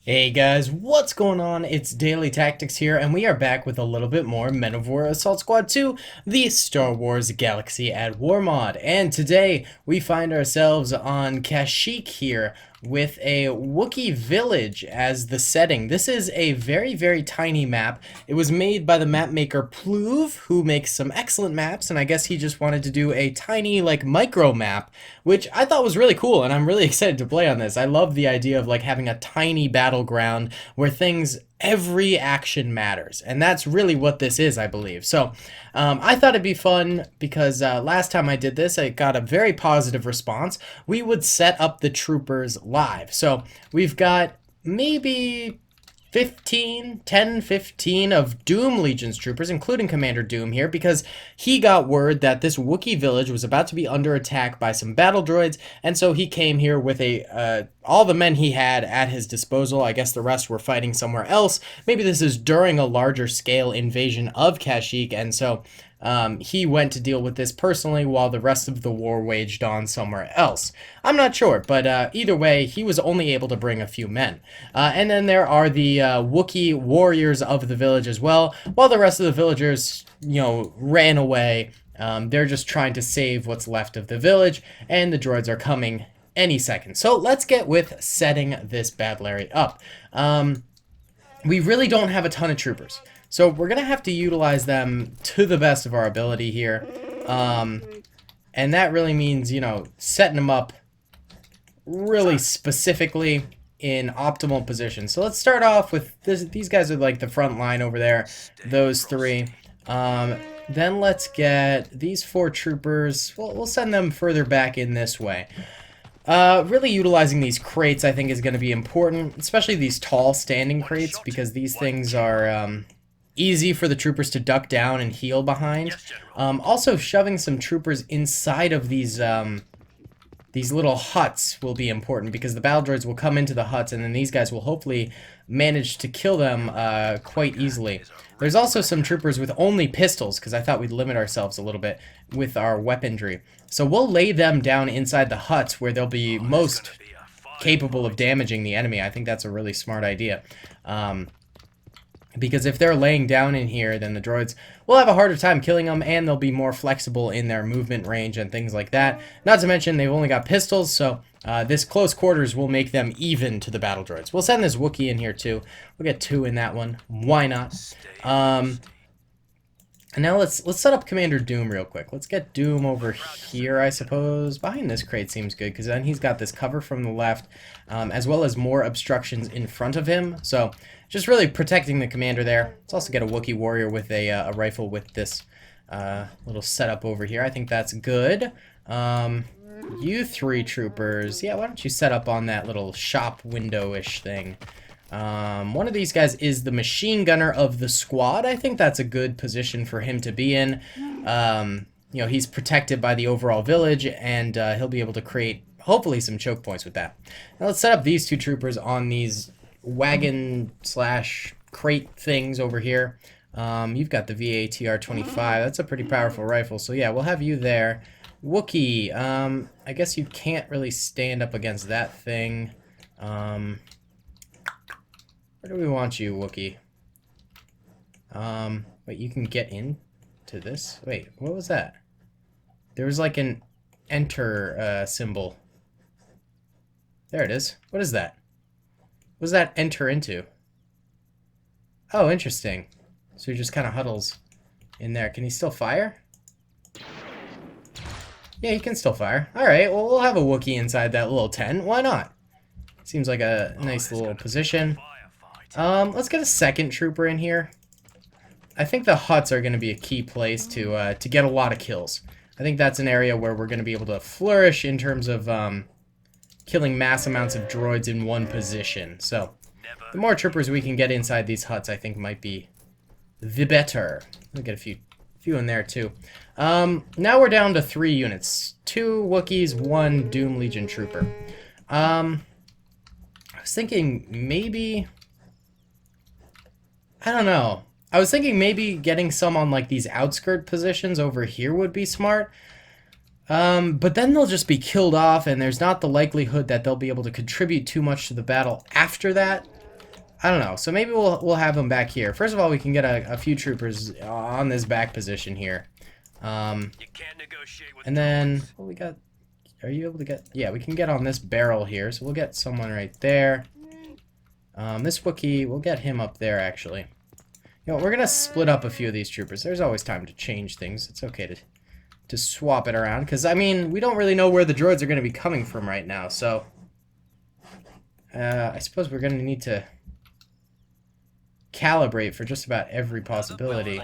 Hey guys, what's going on? It's Daley Tactics here, and we are back with a little bit more Men of War Assault Squad 2, the Star Wars Galaxy at War mod. And today, we find ourselves on Kashyyyk here, with a Wookiee village as the setting. This is a very, very tiny map. It was made by the map maker Pluve, who makes some excellent maps, and I guess he just wanted to do a tiny, like, micro map, which I thought was really cool, and I'm really excited to play on this. I love the idea of, like, having a tiny battleground where every action matters, and that's really what this is, I believe. So I thought it'd be fun because last time I did this, I got a very positive response. We would set up the troopers live. So we've got maybe 15 of Doom Legion's troopers, including Commander Doom here, because he got word that this Wookiee village was about to be under attack by some battle droids, and so he came here with all the men he had at his disposal. I guess the rest were fighting somewhere else. Maybe this is during a larger scale invasion of Kashyyyk, and so he went to deal with this personally while the rest of the war waged on somewhere else. I'm not sure, but either way, he was only able to bring a few men. And then there are the Wookiee warriors of the village as well, while the rest of the villagers, ran away. They're just trying to save what's left of the village, and the droids are coming any second. So let's get with setting this battle area up. We really don't have a ton of troopers, so we're going to have to utilize them to the best of our ability here. And that really means, setting them up really specifically in optimal position. So let's start off with this. These guys are like the front line over there, those three. Then let's get these 4 troopers. We'll send them further back in this way. Really utilizing these crates, I think, is going to be important, especially these tall standing crates, because these things are easy for the troopers to duck down and heal behind. Also, shoving some troopers inside of these little huts will be important, because the battle droids will come into the huts, and then these guys will hopefully manage to kill them quite easily. There's also some troopers with only pistols, because I thought we'd limit ourselves a little bit with our weaponry. So we'll lay them down inside the huts where they'll be most capable of damaging the enemy. I think that's a really smart idea. Because if they're laying down in here, then the droids will have a harder time killing them, and they'll be more flexible in their movement range and things like that. Not to mention, they've only got pistols, so this close quarters will make them even to the battle droids. We'll send this Wookiee in here, too. We'll get 2 in that one. Why not? And now let's set up Commander Doom real quick. Let's get Doom over here, I suppose. Behind this crate seems good, because then he's got this cover from the left, as well as more obstructions in front of him. So just really protecting the commander there. Let's also get a Wookiee warrior with a rifle with this little setup over here. I think that's good. You 3 troopers. Yeah, why don't you set up on that little shop window-ish thing? One of these guys is the machine gunner of the squad. I think that's a good position for him to be in. He's protected by the overall village, and he'll be able to create, hopefully, some choke points with that. Now let's set up these 2 troopers on these wagon/crate things over here. You've got the VATR-25. That's a pretty powerful rifle, so yeah, we'll have you there. Wookiee, I guess you can't really stand up against that thing. Where do we want you, Wookiee? Wait, you can get into this? Wait, what was that? There was like an enter symbol. There it is. What is that? What does that enter into? Oh, interesting. So he just kind of huddles in there. Can he still fire? Yeah, he can still fire. Alright, well, we'll have a Wookiee inside that little tent. Why not? Seems like a nice little position. Let's get a second trooper in here. I think the huts are going to be a key place to get a lot of kills. I think that's an area where we're going to be able to flourish in terms of killing mass amounts of droids in one position. So the more troopers we can get inside these huts, I think might be the better. We'll get a few in there too. Now we're down to 3 units. 2 Wookiees, 1 Doom Legion trooper. I was thinking maybe... I don't know. I was thinking maybe getting some on like these outskirt positions over here would be smart. But then they'll just be killed off, and there's not the likelihood that they'll be able to contribute too much to the battle after that. I don't know. So maybe we'll have them back here. First of all, we can get a few troopers on this back position here. And then what we got? Are you able to get? Yeah, we can get on this barrel here. So we'll get someone right there. This Wookie, we'll get him up there actually. You know, we're gonna split up a few of these troopers. There's always time to change things. It's okay to swap it around, because I mean we don't really know where the droids are going to be coming from right now. So I suppose we're going to need to calibrate for just about every possibility.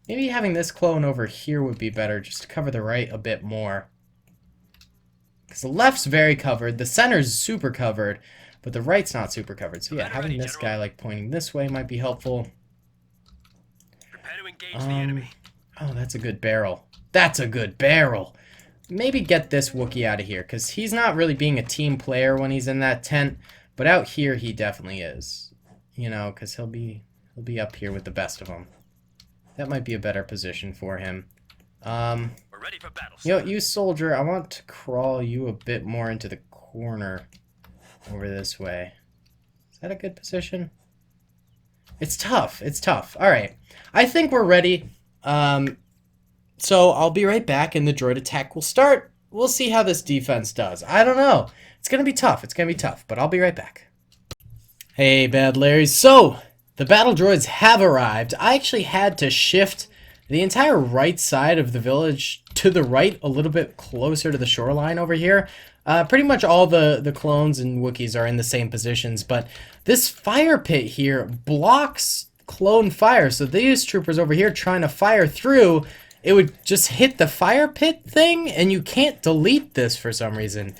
Maybe having this clone over here would be better, just to cover the right a bit more. Because the left's very covered, the center's super covered, but the right's not super covered. So yeah, having this guy like pointing this way might be helpful. Oh, that's a good barrel. That's a good barrel. Maybe get this Wookiee out of here, because he's not really being a team player when he's in that tent, but out here he definitely is. You know, because he'll be up here with the best of them. That might be a better position for him. We're ready for battle. You know, you soldier, I want to crawl you a bit more into the corner over this way. Is that a good position? It's tough. It's tough. All right. I think we're ready. So I'll be right back and the droid attack will start. We'll see how this defense does. I don't know. It's going to be tough. It's going to be tough, but I'll be right back. Hey, Bad Larrys. So the battle droids have arrived. I actually had to shift the entire right side of the village to the right, a little bit closer to the shoreline over here. Pretty much all the clones and Wookiees are in the same positions, but this fire pit here blocks clone fire. So these troopers over here trying to fire through, it would just hit the fire pit thing, and you can't delete this for some reason.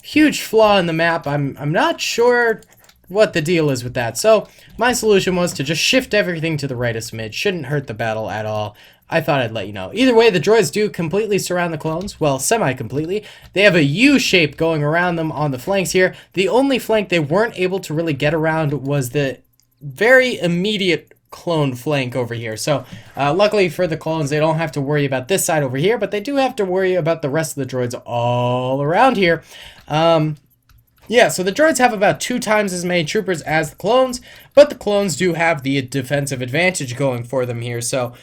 Huge flaw in the map. I'm not sure what the deal is with that. So my solution was to just shift everything to the right a smidge. Shouldn't hurt the battle at all. I thought I'd let you know. Either way, the droids do completely surround the clones. Well, semi-completely. They have a U shape going around them on the flanks here. The only flank they weren't able to really get around was the very immediate clone flank over here. So luckily for the clones, they don't have to worry about this side over here, but they do have to worry about the rest of the droids all around here. Yeah, so the droids have about 2 times as many troopers as the clones, but the clones do have the defensive advantage going for them here. So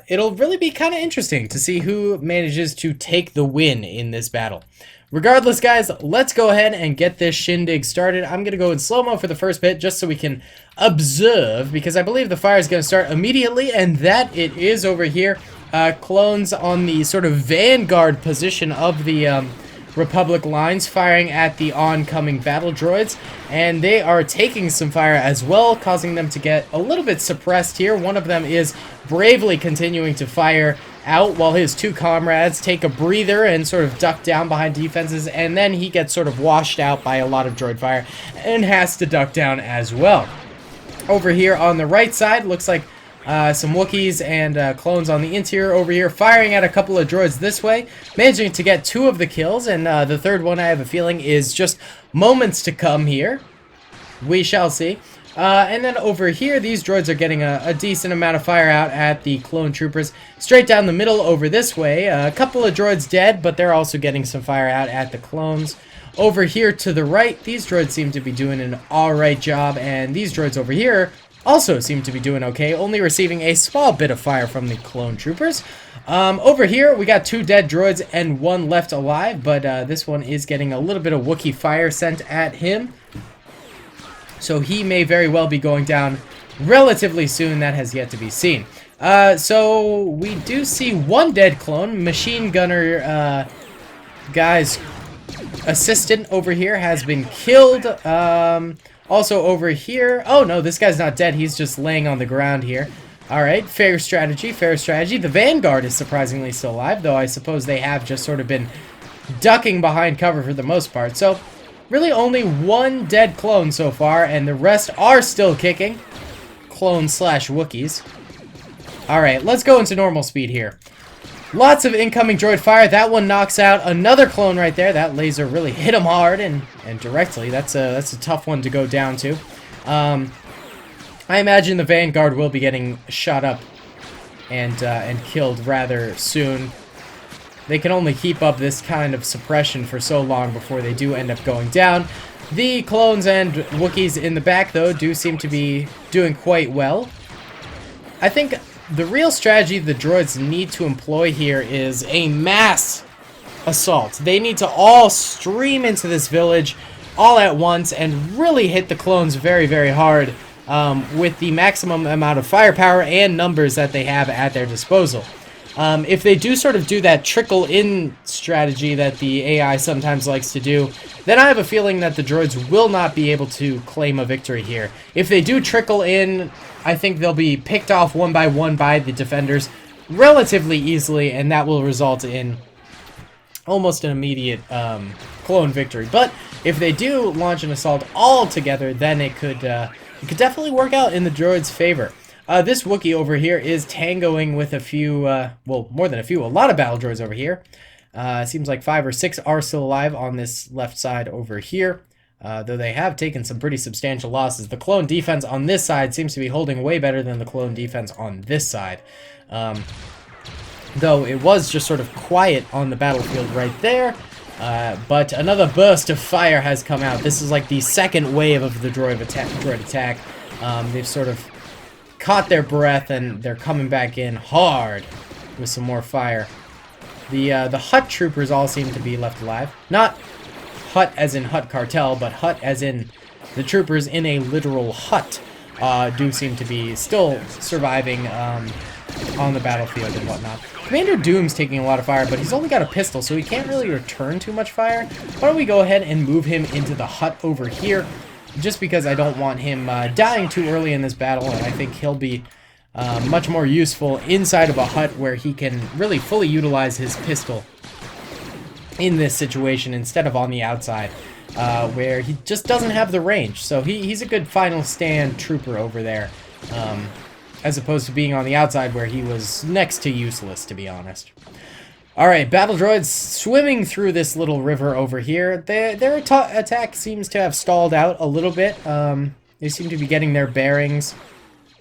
it'll really be kind of interesting to see who manages to take the win in this battle. Regardless, guys, let's go ahead and get this shindig started. I'm going to go in slow-mo for the first bit just so we can observe, because I believe the fire is going to start immediately, and that it is over here. Clones on the sort of vanguard position of the Republic lines firing at the oncoming battle droids, and they are taking some fire as well, causing them to get a little bit suppressed here. One of them is bravely continuing to fire out while his 2 comrades take a breather and sort of duck down behind defenses, and then he gets sort of washed out by a lot of droid fire and has to duck down as well. Over here on the right side, looks like some Wookiees and clones on the interior over here firing at a couple of droids this way, managing to get 2 of the kills, and the third one, I have a feeling, is just moments to come here. We shall see. And then over here, these droids are getting a decent amount of fire out at the clone troopers. Straight down the middle over this way, a couple of droids dead, but they're also getting some fire out at the clones. Over here to the right, these droids seem to be doing an alright job, and these droids over here also seem to be doing okay, only receiving a small bit of fire from the clone troopers. Over here, we got 2 dead droids and 1 left alive, but this one is getting a little bit of Wookiee fire sent at him. So he may very well be going down relatively soon. That has yet to be seen. So we do see 1 dead clone. Machine gunner guy's assistant over here has been killed. Also over here, oh no, this guy's not dead, he's just laying on the ground here. Alright, fair strategy, fair strategy. The Vanguard is surprisingly still alive, though I suppose they have just sort of been ducking behind cover for the most part. So, really only 1 dead clone so far, and the rest are still kicking. Clone slash Wookiees. Alright, let's go into normal speed here. Lots of incoming droid fire. That one knocks out another clone right there. That laser really hit him hard and directly. That's a tough one to go down to. I imagine the Vanguard will be getting shot up and killed rather soon. They can only keep up this kind of suppression for so long before they do end up going down. The clones and Wookiees in the back, though, do seem to be doing quite well. I think the real strategy the droids need to employ here is a mass assault. They need to all stream into this village all at once and really hit the clones very, very hard with the maximum amount of firepower and numbers that they have at their disposal. If they do sort of do that trickle-in strategy that the AI sometimes likes to do, then I have a feeling that the droids will not be able to claim a victory here. If they do trickle in, I think they'll be picked off one by the defenders relatively easily, and that will result in almost an immediate clone victory. But if they do launch an assault all together, then it could definitely work out in the droids' favor. This Wookiee over here is tangoing with a few, well, more than a few, a lot of battle droids over here. Seems like 5 or 6 are still alive on this left side over here, though they have taken some pretty substantial losses. The clone defense on this side seems to be holding way better than the clone defense on this side. Though it was just sort of quiet on the battlefield right there. But another burst of fire has come out. This is like the second wave of the droid attack. They've sort of caught their breath and they're coming back in hard with some more fire. The Hutt troopers all seem to be left alive. Not Hutt as in Hutt Cartel, but Hutt as in the troopers in a literal hut do seem to be still surviving on the battlefield and whatnot. Commander Doom's taking a lot of fire, but he's only got a pistol, so he can't really return too much fire. Why don't we go ahead and move him into the hut over here, just because I don't want him dying too early in this battle, and I think he'll be much more useful inside of a hut where he can really fully utilize his pistol in this situation instead of on the outside, where he just doesn't have the range. So he's a good final stand trooper over there, as opposed to being on the outside where he was next to useless, to be honest. Alright, battle droids swimming through this little river over here. Their attack seems to have stalled out a little bit. They seem to be getting their bearings,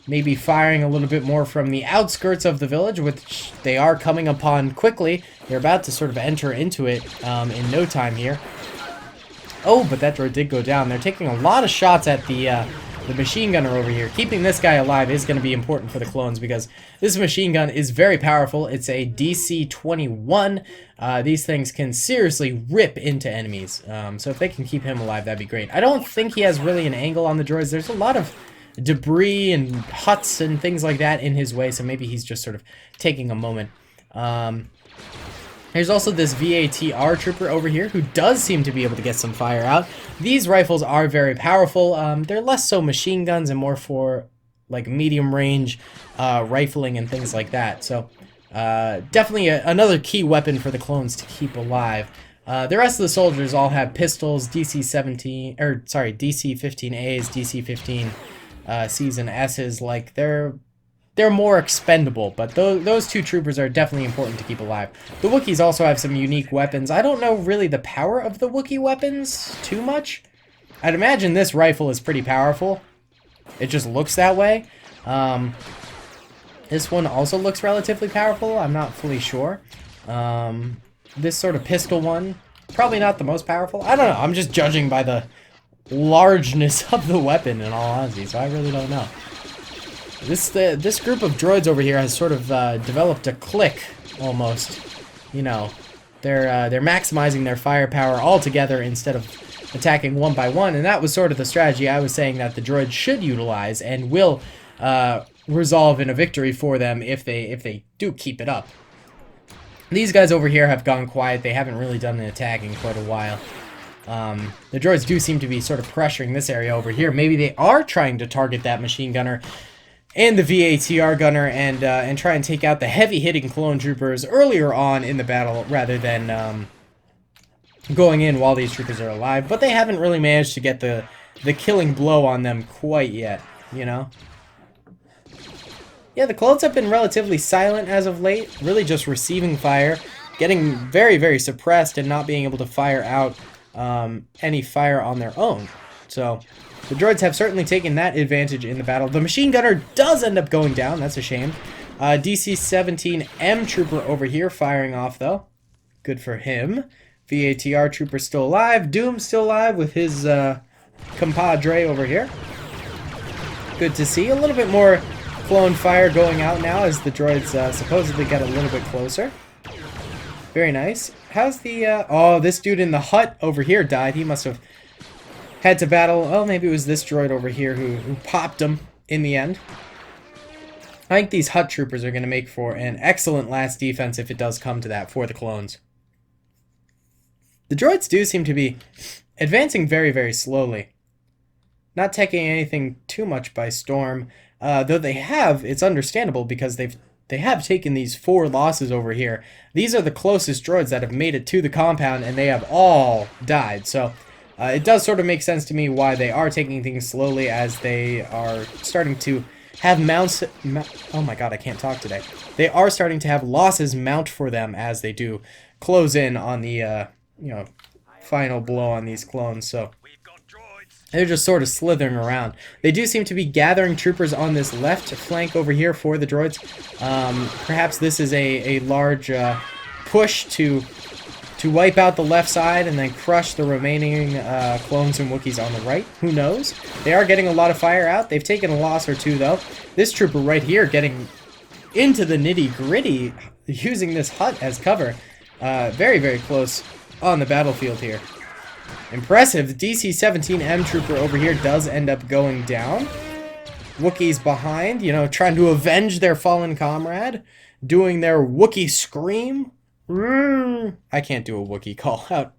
maybe firing a little bit more from the outskirts of the village, which they are coming upon quickly. They're about to sort of enter into it in no time here. Oh, but that droid did go down. They're taking a lot of shots at the machine gunner over here. Keeping this guy alive is going to be important for the clones because this machine gun is very powerful. It's a DC-21. These things can seriously rip into enemies. So if they can keep him alive, that'd be great. I don't think he has really an angle on the droids. There's a lot of debris and huts and things like that in his way, so maybe he's just sort of taking a moment. There's also this VATR trooper over here who does seem to be able to get some fire out. These rifles are very powerful. They're less so machine guns and more for like medium range rifling and things like that. So definitely another key weapon for the clones to keep alive. The rest of the soldiers all have pistols, DC-15As, DC-15 C's and S's. Like they're more expendable, but those two troopers are definitely important to keep alive. The Wookiees also have some unique weapons. I don't know really the power of the Wookiee weapons too much. I'd imagine this rifle is pretty powerful. It just looks that way. This one also looks relatively powerful. I'm not fully sure. This sort of pistol one, probably not the most powerful. I don't know. I'm just judging by the largeness of the weapon in all honesty, so I really don't know. This group of droids over here has sort of developed a clique, almost. You know, they're maximizing their firepower all together instead of attacking one by one, and that was sort of the strategy I was saying that the droids should utilize and will resolve in a victory for them if they do keep it up. These guys over here have gone quiet. They haven't really done an attack in quite a while. The droids do seem to be sort of pressuring this area over here. Maybe they are trying to target that machine gunner and the VATR gunner and try and take out the heavy-hitting clone troopers earlier on in the battle rather than going in while these troopers are alive. But they haven't really managed to get the killing blow on them quite yet, you know? Yeah, the clones have been relatively silent as of late, really just receiving fire, getting very, very suppressed and not being able to fire out any fire on their own. So the droids have certainly taken that advantage in the battle. The machine gunner does end up going down. That's a shame. DC-17 M trooper over here firing off, though. Good for him. VATR trooper still alive. Doom still alive with his compadre over here. Good to see. A little bit more clone fire going out now as the droids supposedly get a little bit closer. Very nice. How's the... oh, this dude in the hut over here died. He must have had to battle... oh, maybe it was this droid over here who popped him in the end. I think these hut troopers are going to make for an excellent last defense if it does come to that for the clones. The droids do seem to be advancing very, very slowly. Not taking anything too much by storm, though they have, it's understandable because they have taken these 4 losses over here. These are the closest droids that have made it to the compound, and they have all died. So it does sort of make sense to me why they are taking things slowly as they are starting to have mounts... oh my god, I can't talk today. They are starting to have losses mount for them as they do close in on the, you know, final blow on these clones. So they're just sort of slithering around. They do seem to be gathering troopers on this left flank over here for the droids. Perhaps this is a large push to wipe out the left side and then crush the remaining clones and Wookiees on the right. Who knows? They are getting a lot of fire out. They've taken a loss or two, though. This trooper right here getting into the nitty-gritty, using this hut as cover. Very, very close on the battlefield here. Impressive. The DC-17M trooper over here does end up going down. Wookiees behind, you know, trying to avenge their fallen comrade. Doing their Wookiee scream. I can't do a Wookiee call out.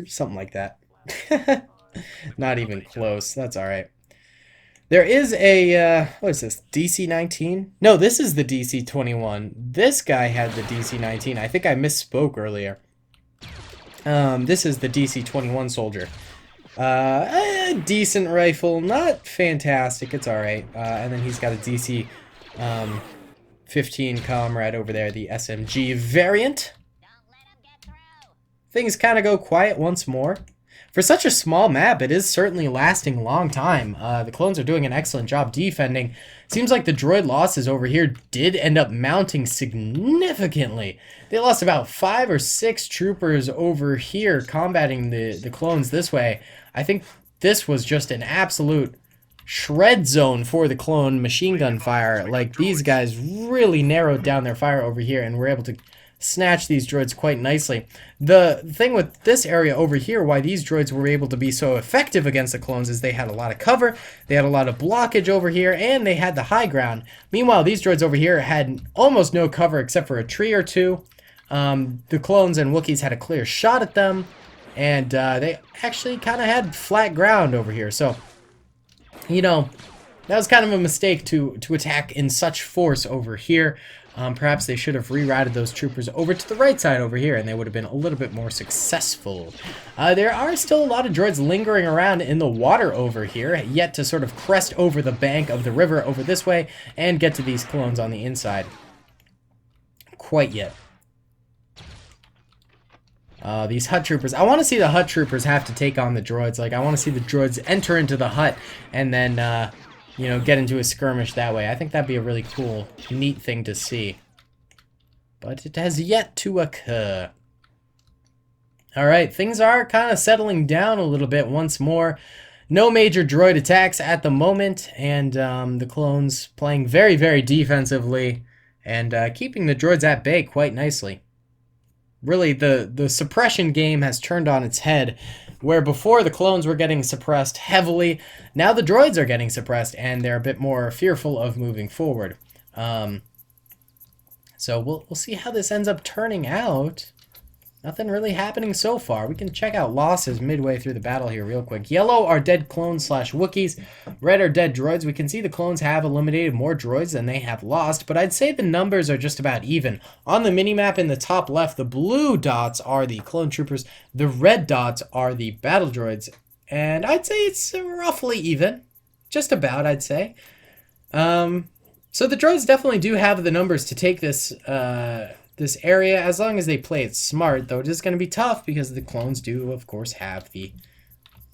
Something like that. Not even close. That's alright. There is a, what is this, DC-19? No, this is the DC-21. This guy had the DC-19. I think I misspoke earlier. This is the DC-21 soldier. A decent rifle, not fantastic, it's alright. And then he's got a DC 15 comrade over there, the SMG variant. Things kind of go quiet once more. For such a small map, it is certainly lasting a long time. The clones are doing an excellent job defending. Seems like the droid losses over here did end up mounting significantly. They lost about 5 or 6 troopers over here combating the clones this way. I think this was just an absolute shred zone for the clone machine gun fire. Like, these guys really narrowed down their fire over here and were able to snatch these droids quite nicely. The thing with this area over here, why these droids were able to be so effective against the clones, is they had a lot of cover, they had a lot of blockage over here, and they had the high ground. Meanwhile, these droids over here had almost no cover except for a tree or two. The clones and Wookiees had a clear shot at them, and they actually kind of had flat ground over here. So, you know, that was kind of a mistake to attack in such force over here. Perhaps they should have rerouted those troopers over to the right side over here, and they would have been a little bit more successful. There are still a lot of droids lingering around in the water over here, yet to sort of crest over the bank of the river over this way and get to these clones on the inside. Quite yet. These hut troopers. I want to see the hut troopers have to take on the droids. Like, I want to see the droids enter into the hut and then, you know, get into a skirmish that way. I think that'd be a really cool, neat thing to see. But it has yet to occur. Alright, things are kind of settling down a little bit once more. No major droid attacks at the moment, and the clones playing very, very defensively and keeping the droids at bay quite nicely. Really, the suppression game has turned on its head, where before the clones were getting suppressed heavily, now the droids are getting suppressed, and they're a bit more fearful of moving forward. So we'll see how this ends up turning out. Nothing really happening so far. We can check out losses midway through the battle here real quick. Yellow are dead clones / Wookiees. Red are dead droids. We can see the clones have eliminated more droids than they have lost, but I'd say the numbers are just about even. On the minimap in the top left, the blue dots are the clone troopers. The red dots are the battle droids. And I'd say it's roughly even. Just about, I'd say. So the droids definitely do have the numbers to take this this area, as long as they play it smart, though it is going to be tough because the clones do, of course, have the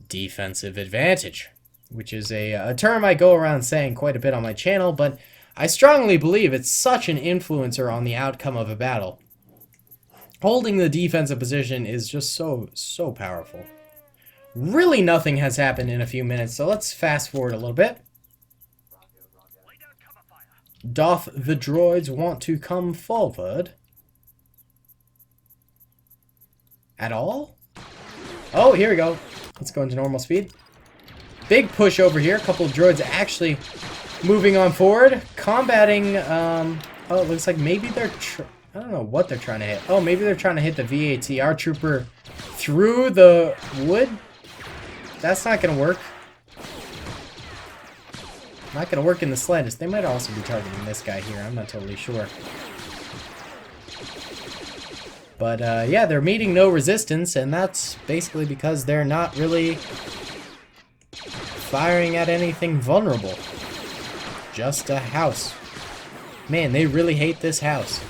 defensive advantage, which is a term I go around saying quite a bit on my channel, but I strongly believe it's such an influencer on the outcome of a battle. Holding the defensive position is just so powerful. Really nothing has happened in a few minutes, so let's fast forward a little bit. Doth the droids want to come forward? At all? Oh, here we go. Let's go into normal speed. Big push over here. A couple of droids actually moving on forward. Combating, oh, it looks like maybe they're... I don't know what they're trying to hit. Oh, maybe they're trying to hit the VATR trooper through the wood? That's not going to work. Not going to work in the slightest. They might also be targeting this guy here. I'm not totally sure. But, yeah, they're meeting no resistance, and that's basically because they're not really firing at anything vulnerable. Just a house. Man, they really hate this house.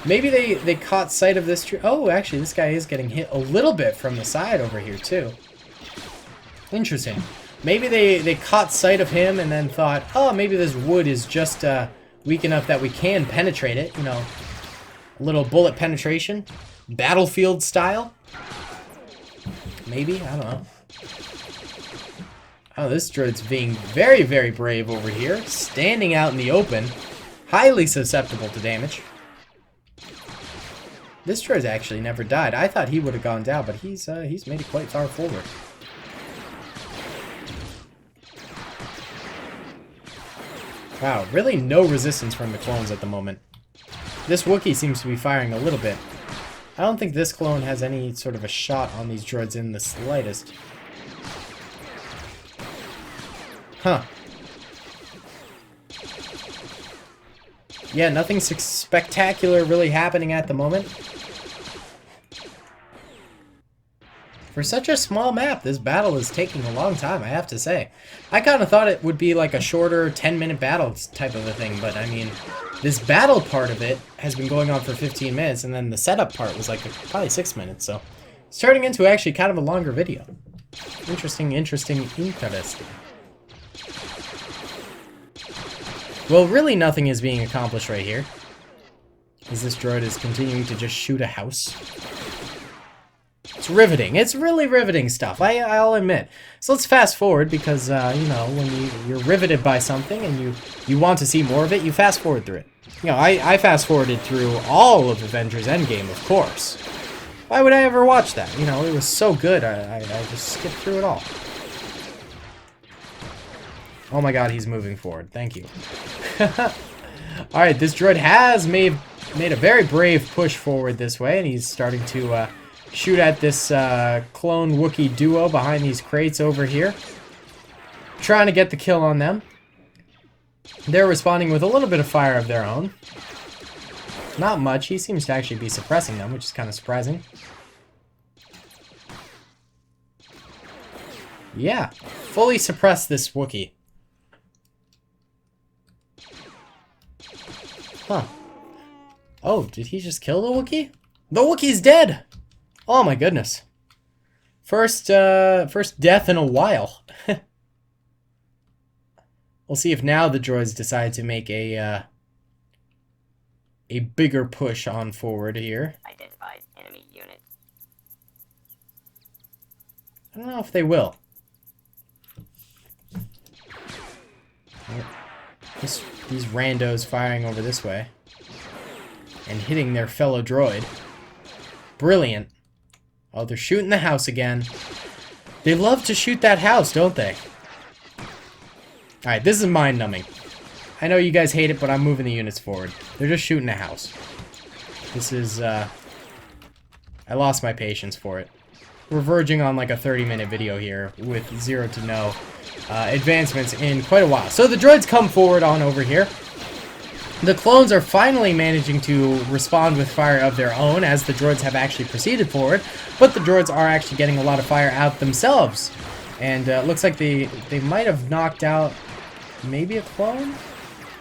Maybe they caught sight of this tree. Oh, actually, this guy is getting hit a little bit from the side over here, too. Interesting. Maybe they caught sight of him and then thought, oh, maybe this wood is just weak enough that we can penetrate it. You know, a little bullet penetration. Battlefield style. Maybe? I don't know. Oh, this droid's being very, very brave over here. Standing out in the open. Highly susceptible to damage. This droid's actually never died. I thought he would have gone down, but he's made it quite far forward. Wow, really no resistance from the clones at the moment. This Wookiee seems to be firing a little bit. I don't think this clone has any sort of a shot on these droids in the slightest. Huh. Yeah, nothing spectacular really happening at the moment. For such a small map, this battle is taking a long time, I have to say. I kind of thought it would be like a shorter 10-minute battle type of a thing, but I mean, this battle part of it has been going on for 15 minutes, and then the setup part was like probably 6 minutes, so it's turning into actually kind of a longer video. Interesting. Well, really nothing is being accomplished right here, as this droid is continuing to just shoot a house. It's riveting. It's really riveting stuff, I'll admit. So let's fast forward because, you know, when you're riveted by something and you want to see more of it, you fast forward through it. You know, I fast forwarded through all of Avengers Endgame, of course. Why would I ever watch that? You know, it was so good, I just skipped through it all. Oh my god, he's moving forward. Thank you. Alright, this droid has made a very brave push forward this way, and he's starting to shoot at this clone Wookiee duo behind these crates over here. Trying to get the kill on them. They're responding with a little bit of fire of their own. Not much. He seems to actually be suppressing them, which is kind of surprising. Yeah, fully suppress this Wookiee. Huh. Oh, did he just kill the Wookiee? The Wookiee's dead! Oh my goodness. First death in a while. We'll see if now the droids decide to make a bigger push on forward here. Identifies enemy unit. I don't know if they will. These randos firing over this way. And hitting their fellow droid. Brilliant. Oh, they're shooting the house again. They love to shoot that house, don't they? Alright, this is mind-numbing. I know you guys hate it, but I'm moving the units forward. They're just shooting a house. This is, I lost my patience for it. We're verging on like a 30-minute video here with 0 to no advancements in quite a while. So the droids come forward on over here. The clones are finally managing to respond with fire of their own as the droids have actually proceeded forward, but the droids are actually getting a lot of fire out themselves. And it looks like they might have knocked out maybe a clone?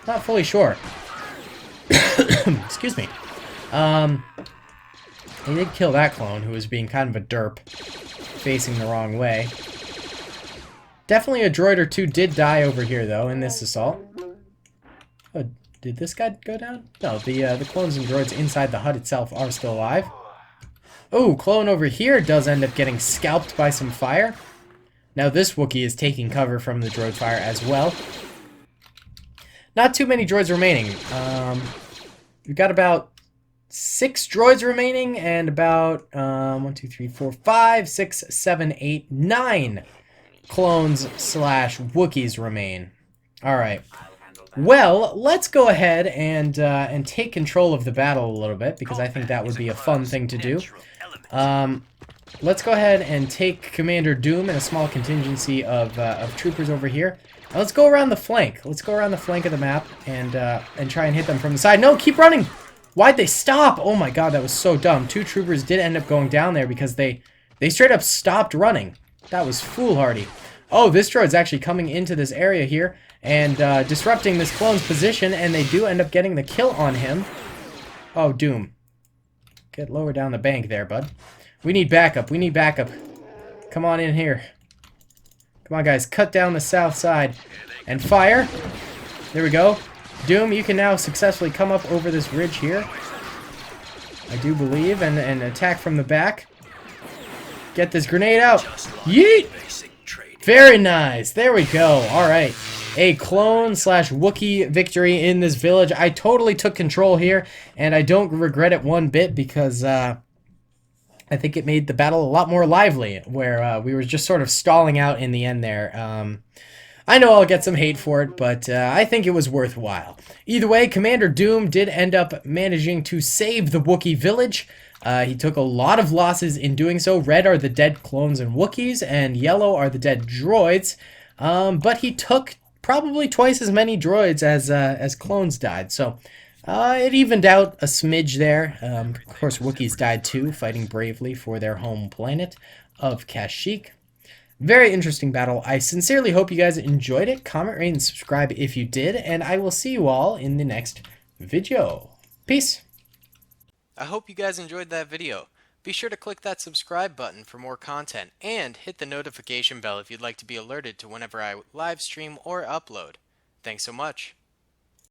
Not fully sure. Excuse me. They did kill that clone who was being kind of a derp, facing the wrong way. Definitely a droid or two did die over here though in this assault. Oh, Did this guy go down? No, the clones and droids inside the hut itself are still alive. Oh, clone over here does end up getting scalped by some fire. Now this Wookiee is taking cover from the droid fire as well. Not too many droids remaining. We've got about 6 droids remaining and about 1, 2, 3, 4, 5, 6, 7, 8, 9 clones slash Wookiees remain. All right. Well, let's go ahead and take control of the battle a little bit, because I think that would be a fun thing to do. Let's go ahead and take Commander Doom and a small contingency of troopers over here. Now let's go around the flank. Let's go around the flank of the map and try and hit them from the side. No, keep running! Why'd they stop? Oh my god, that was so dumb. 2 troopers did end up going down there because they straight up stopped running. That was foolhardy. Oh, this droid's actually coming into this area here and disrupting this clone's position, and they do end up getting the kill on him. Oh, Doom. Get lower down the bank there, bud. We need backup. We need backup. Come on in here. Come on, guys. Cut down the south side and fire. There we go. Doom, you can now successfully come up over this ridge here, I do believe, and attack from the back. Get this grenade out. Yeet! Very nice. There we go. All right. A clone slash Wookiee victory in this village. I totally took control here, and I don't regret it one bit, because I think it made the battle a lot more lively, where we were just sort of stalling out in the end there. I know I'll get some hate for it, but I think it was worthwhile. Either way, Commander Doom did end up managing to save the Wookiee village. He took a lot of losses in doing so. Red are the dead clones and Wookiees, and yellow are the dead droids. But he took probably twice as many droids as clones died, so it evened out a smidge there. Of course, Wookiees died too, fighting bravely for their home planet of Kashyyyk. Very interesting battle. I sincerely hope you guys enjoyed it. Comment, rate, and subscribe if you did, and I will see you all in the next video. Peace. I hope you guys enjoyed that video. Be sure to click that subscribe button for more content, and hit the notification bell if you'd like to be alerted to whenever I live stream or upload. Thanks so much.